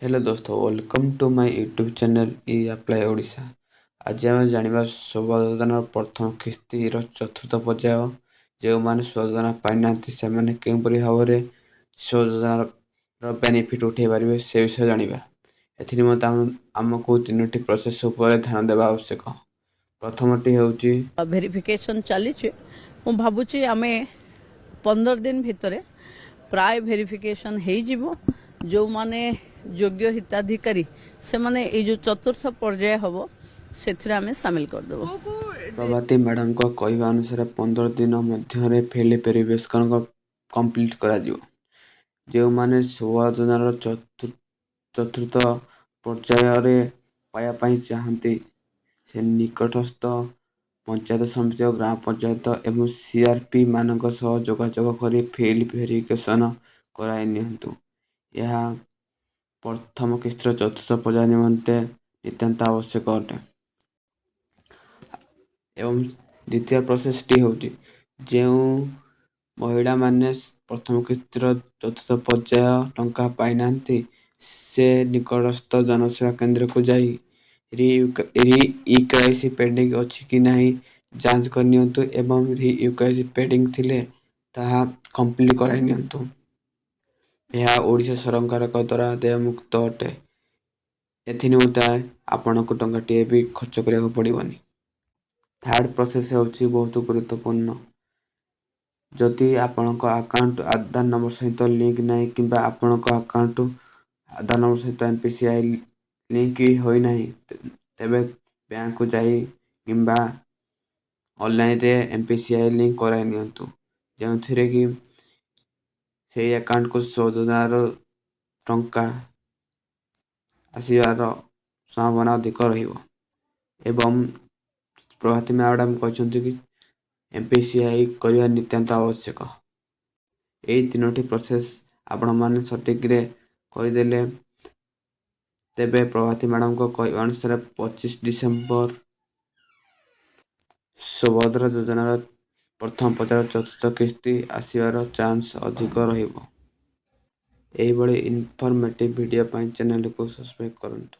Hello दोस्तों, welcome to my YouTube channel इ apply Odisha. आज आम जाना सौभाग्य योजनार प्रथम किस्तिर चतुर्थ पर्याय जो मैंने योजना पाई ना से भाव में योजनार बेनिफिट उठे पारे से विषय जाना। एमको तीनो प्रोसेस उपर ध्यान देवा आवश्यक। प्रथमटी हूँ भेरिफिकेशन चली भावुची आम 15 दिन भितर प्राय भेरिफिकेशन हो जो माने योग्य हिताधिकारी से माने ये जो चतुर्थ पर्याय हम से सामिल करदेव। प्रभाती मैडम को कहवा अनुसार 15 दिन मध्य फिल्ड वेरिफिकेशन कंप्लीट करा जो माने योजनार चतुर्थ पर्याय पायापाई चाहती से निकटस्थ पंचायत समिति और ग्राम पंचायत एवं सीआरपी मानक सह जोगाजोग कर फिल्ड वेरिफिकेशन कराई नियंतु। यह प्रथम किस्तर चतुर्थ पर्याय निमंते नितांत आवश्यक अटे। एवं द्वितीय प्रोसेस टी हूँ जो महिला माने प्रथम किस्तर चतुर्थ पर्याय टंका पाई ना से निकटस्थ जनसेवा केंद्र को जाई री-यूकेआईसी पेंडिंग अच्छी कि नहीं जांच करनियंतु एवं री-यूकेआईसी पेंडिंग थिले ताहा कंप्लीट कराई नियंतु। यह ओडिशा सरकार द्वारा देयमुक्त अटे। एनिमते आपण को टंकाटे भी खर्च करा पड़ोनी। थर्ड प्रोसेस होची बहुत गुरुत्वपूर्ण। जदि आपण अकाउंट आधार नंबर सहित लिंक नहीं कि आपण अकाउंट आधार नंबर सहित एमपीसीआई लिंक होई नहीं तेबे बैंक को जाई किंबा ऑनलाइन रे एमपीसीआई लिंक कराई नियंतु जो थिरे कि से अकाउंट को योजनार टंका आसबार संभावना अधिक रहिबो। एवं प्रभाती मैडम कहते कि एमपीसीआई करने नितांत आवश्यक। यही तीनोटी प्रोसेस आपण मैंने सठिक करदेले तेबे प्रभाती मैडम को कह अनुसार 25 डिसेम्बर सुभद्रा योजनार प्रथम पर्याय चतुर्थ किस्ती आसबार चांस अधिक रहिबो। यही इनफॉर्मेटिव वीडियो चैनल को सब्सक्राइब करंतु।